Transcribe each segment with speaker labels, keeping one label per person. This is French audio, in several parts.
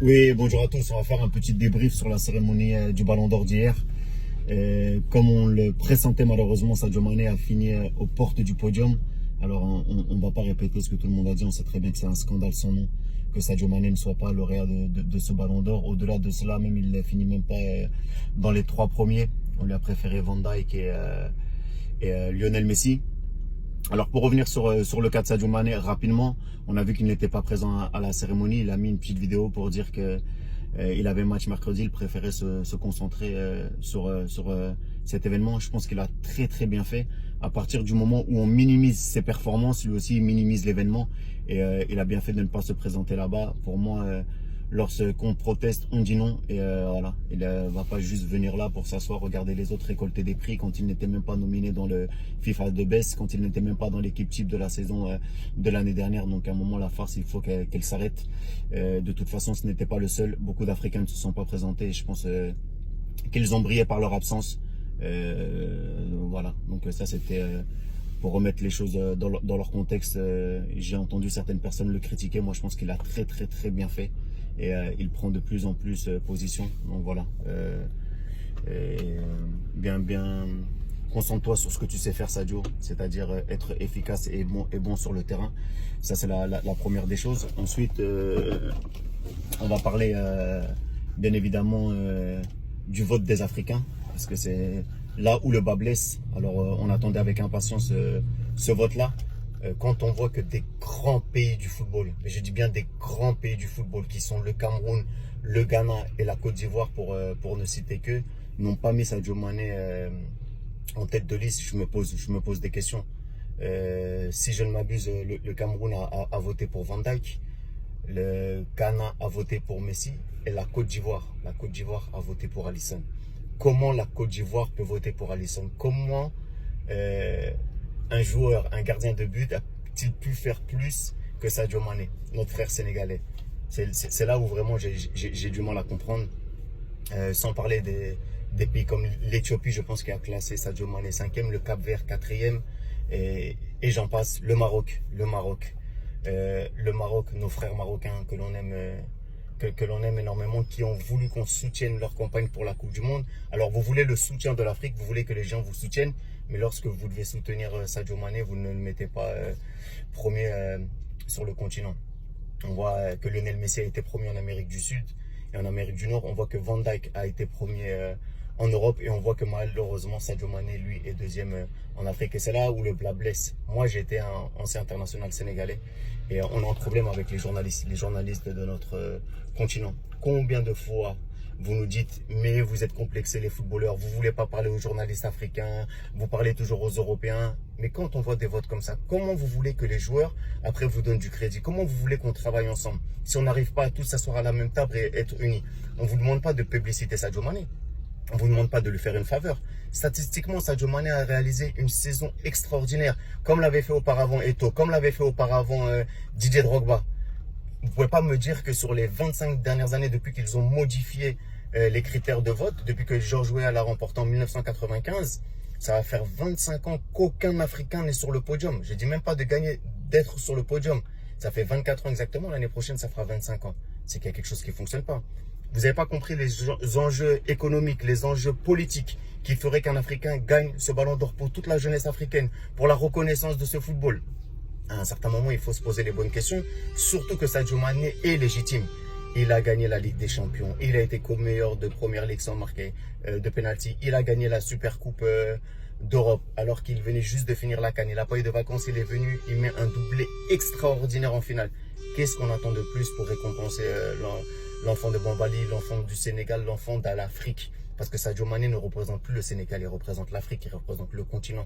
Speaker 1: Oui, bonjour à tous. On va faire un petit débrief sur la cérémonie du Ballon d'Or d'hier. Comme on le pressentait, malheureusement, Sadio Mané a fini aux portes du podium. Alors, on ne va pas répéter ce que tout le monde a dit. On sait très bien que c'est un scandale sans nom que Sadio Mané ne soit pas lauréat de ce Ballon d'Or. Au-delà de cela, même il ne finit même pas dans les trois premiers. On lui a préféré Van Dijk et Lionel Messi. Alors pour revenir sur le cas de Sadio Mané rapidement, on a vu qu'il n'était pas présent à la cérémonie. Il a mis une petite vidéo pour dire que il avait match mercredi, il préférait se concentrer sur cet événement. Je pense qu'il a très bien fait. À partir du moment où on minimise ses performances, lui aussi il minimise l'événement. Et il a bien fait de ne pas se présenter là-bas. Pour moi, lorsqu'on proteste, on dit non. Et voilà, il ne va pas juste venir là pour s'asseoir, regarder les autres récolter des prix quand il n'était même pas nominé dans le FIFA de Best, quand il n'était même pas dans l'équipe type de la saison de l'année dernière. Donc à un moment, la farce, il faut qu'elle s'arrête. De toute façon, ce n'était pas le seul. Beaucoup d'Africains ne se sont pas présentés. Je pense qu'ils ont brillé par leur absence. Voilà, donc ça c'était pour remettre les choses dans leur contexte. J'ai entendu certaines personnes le critiquer. Moi, je pense qu'il a très bien fait. Et il prend de plus en plus position. Donc voilà. Bien, concentre-toi sur ce que tu sais faire, Sadio, c'est-à-dire être efficace et bon sur le terrain. Ça, c'est la première des choses. Ensuite, on va parler bien évidemment du vote des Africains, parce que c'est là où le bas blesse. Alors, on attendait avec impatience ce vote-là. Quand on voit que des grands pays du football, et je dis bien des grands pays du football, qui sont le Cameroun, le Ghana et la Côte d'Ivoire, pour ne citer que, n'ont pas mis Sadio Mané en tête de liste, je me pose des questions. Si je ne m'abuse, le Cameroun a voté pour Van Dijk, le Ghana a voté pour Messi, et la Côte d'Ivoire a voté pour Alisson. Comment la Côte d'Ivoire peut voter pour Alisson? Comment un joueur, un gardien de but a-t-il pu faire plus que Sadio Mané, notre frère sénégalais? C'est là où vraiment j'ai du mal à comprendre. Sans parler des pays comme l'Éthiopie, je pense qu'il a classé Sadio Mané 5e, le Cap-Vert 4e, et j'en passe. Le Maroc, nos frères marocains que l'on aime. Que l'on aime énormément, qui ont voulu qu'on soutienne leur campagne pour la Coupe du Monde. Alors vous voulez le soutien de l'Afrique, vous voulez que les gens vous soutiennent, mais lorsque vous devez soutenir Sadio Mané, vous ne le mettez pas premier sur le continent. On voit que Lionel Messi a été premier en Amérique du Sud et en Amérique du Nord. On voit que Van Dijk a été premier en Europe, et on voit que malheureusement Sadio Mané, lui, est deuxième en Afrique. Et c'est là où le blas blesse. Moi, j'ai été un ancien international sénégalais, et on a un problème avec les journalistes de notre continent. Combien de fois vous nous dites, mais vous êtes complexés les footballeurs, vous ne voulez pas parler aux journalistes africains, vous parlez toujours aux Européens. Mais quand on voit des votes comme ça, comment vous voulez que les joueurs, après, vous donnent du crédit? Comment vous voulez qu'on travaille ensemble si on n'arrive pas à tous s'asseoir à la même table et être unis? On ne vous demande pas de publiciter Sadio Mané. On ne vous demande pas de lui faire une faveur. Statistiquement, Sadio Mané a réalisé une saison extraordinaire, comme l'avait fait auparavant Eto'o, comme l'avait fait auparavant Didier Drogba. Vous ne pouvez pas me dire que sur les 25 dernières années, depuis qu'ils ont modifié les critères de vote, depuis que George Weah l'a remporté en 1995, ça va faire 25 ans qu'aucun Africain n'est sur le podium. Je ne dis même pas de gagner, d'être sur le podium. Ça fait 24 ans exactement, l'année prochaine, ça fera 25 ans. C'est qu'il y a quelque chose qui ne fonctionne pas. Vous n'avez pas compris les enjeux économiques, les enjeux politiques qui feraient qu'un Africain gagne ce ballon d'or pour toute la jeunesse africaine, pour la reconnaissance de ce football. À un certain moment, il faut se poser les bonnes questions, surtout que Sadio Mané est légitime. Il a gagné la Ligue des Champions, il a été co-meilleur de Première Ligue sans marquer de penalty, il a gagné la Super Coupe d'Europe alors qu'il venait juste de finir la CAN. Il n'a pas eu de vacances, il est venu, il met un doublé extraordinaire en finale. Qu'est-ce qu'on attend de plus pour récompenser l'enfant de Bambali, l'enfant du Sénégal, l'enfant de l'Afrique? Parce que Sadio Mané ne représente plus le Sénégal, il représente l'Afrique, il représente le continent.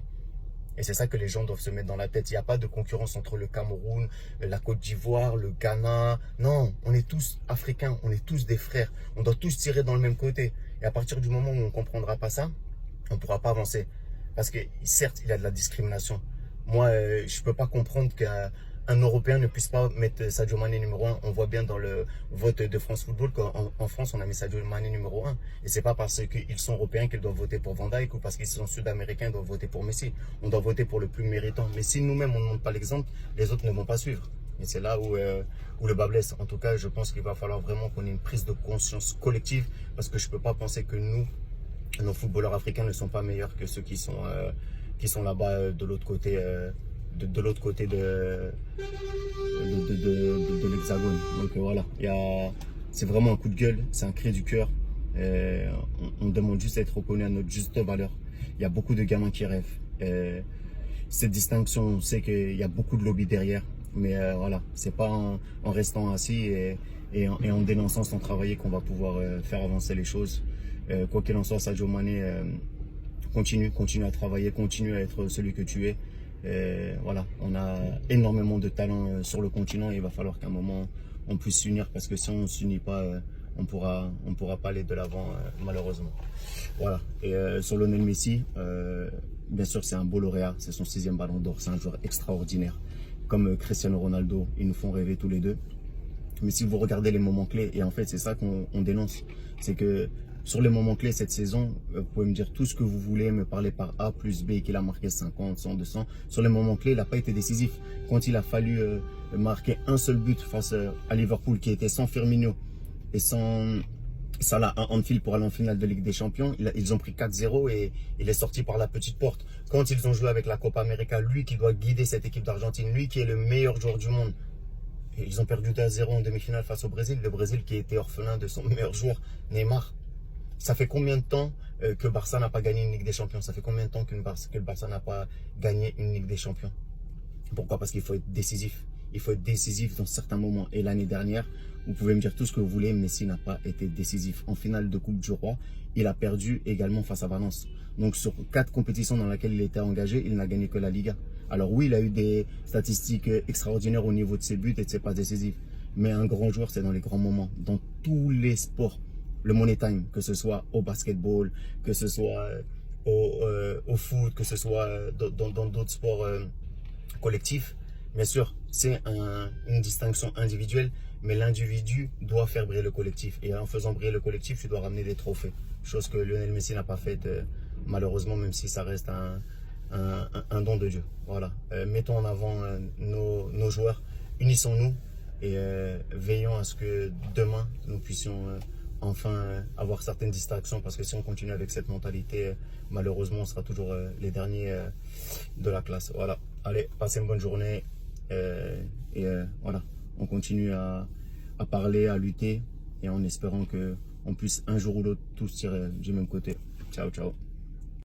Speaker 1: Et c'est ça que les gens doivent se mettre dans la tête. Il n'y a pas de concurrence entre le Cameroun, la Côte d'Ivoire, le Ghana. Non, on est tous africains, on est tous des frères. On doit tous tirer dans le même côté. Et à partir du moment où on ne comprendra pas ça, on ne pourra pas avancer. Parce que certes, il y a de la discrimination. Moi, je ne peux pas comprendre qu'un Européen ne puisse pas mettre Sadio Mané numéro 1. On voit bien dans le vote de France Football qu'en France, on a mis Sadio Mané numéro 1. Et c'est pas parce qu'ils sont européens qu'ils doivent voter pour Van Dijk, ou parce qu'ils sont sud-américains qu'ils doivent voter pour Messi. On doit voter pour le plus méritant. Mais si nous-mêmes, on ne montre pas l'exemple, les autres ne vont pas suivre. Et c'est là où le bas blesse. En tout cas, je pense qu'il va falloir vraiment qu'on ait une prise de conscience collective, parce que je ne peux pas penser que nous, nos footballeurs africains ne sont pas meilleurs que ceux qui sont là-bas de l'autre côté, de l'autre côté de l'hexagone. Donc voilà, c'est vraiment un coup de gueule, c'est un cri du cœur. On demande juste à être reconnu à notre juste valeur. Il y a beaucoup de gamins qui rêvent. Cette distinction, on sait qu'il y a beaucoup de lobby derrière, mais voilà, c'est pas en restant assis et en dénonçant sans travailler qu'on va pouvoir faire avancer les choses. Quoi qu'il en soit, Sadio Mané, continue à travailler, continue à être celui que tu es. Voilà, on a énormément de talent sur le continent et il va falloir qu'à un moment on puisse s'unir, parce que si on ne s'unit pas, on pourra pas aller de l'avant malheureusement. Voilà. Et sur Lionel Messi, bien sûr c'est un beau lauréat, c'est son 6e ballon d'or, c'est un joueur extraordinaire. Comme Cristiano Ronaldo, ils nous font rêver tous les deux. Mais si vous regardez les moments clés, et en fait c'est ça qu'on dénonce, c'est que sur les moments clés cette saison, vous pouvez me dire tout ce que vous voulez, me parler par A plus B, qu'il a marqué 50, 100, 200. Sur les moments clés, il n'a pas été décisif. Quand il a fallu marquer un seul but face à Liverpool, qui était sans Firmino et sans Salah à Anfield pour aller en finale de Ligue des Champions, ils ont pris 4-0 et il est sorti par la petite porte. Quand ils ont joué avec la Copa América, lui qui doit guider cette équipe d'Argentine, lui qui est le meilleur joueur du monde, et ils ont perdu 2-0 en demi-finale face au Brésil. Le Brésil qui était orphelin de son meilleur joueur, Neymar. Ça fait combien de temps que Barça n'a pas gagné une Ligue des Champions? Ça fait combien de temps que le Barça n'a pas gagné une Ligue des Champions? Pourquoi? Parce qu'il faut être décisif. Il faut être décisif dans certains moments. Et l'année dernière, vous pouvez me dire tout ce que vous voulez, Messi n'a pas été décisif. En finale de Coupe du Roi, il a perdu également face à Valence. Donc sur 4 compétitions dans lesquelles il était engagé, il n'a gagné que la Liga. Alors oui, il a eu des statistiques extraordinaires au niveau de ses buts et de ses passes décisives. Mais un grand joueur, c'est dans les grands moments. Dans tous les sports. Le money time, que ce soit au basketball, que ce soit au foot, que ce soit dans d'autres sports collectifs. Bien sûr, c'est une distinction individuelle, mais l'individu doit faire briller le collectif. Et en faisant briller le collectif, tu dois ramener des trophées. Chose que Lionel Messi n'a pas faite, malheureusement, même si ça reste un don de Dieu. Voilà. Mettons en avant nos joueurs, unissons-nous et veillons à ce que demain, nous puissions enfin avoir certaines distractions, parce que si on continue avec cette mentalité, malheureusement, on sera toujours les derniers de la classe. Voilà. Allez, passez une bonne journée. Voilà, on continue à parler, à lutter, et en espérant qu'on puisse un jour ou l'autre tous tirer du même côté. Ciao, ciao.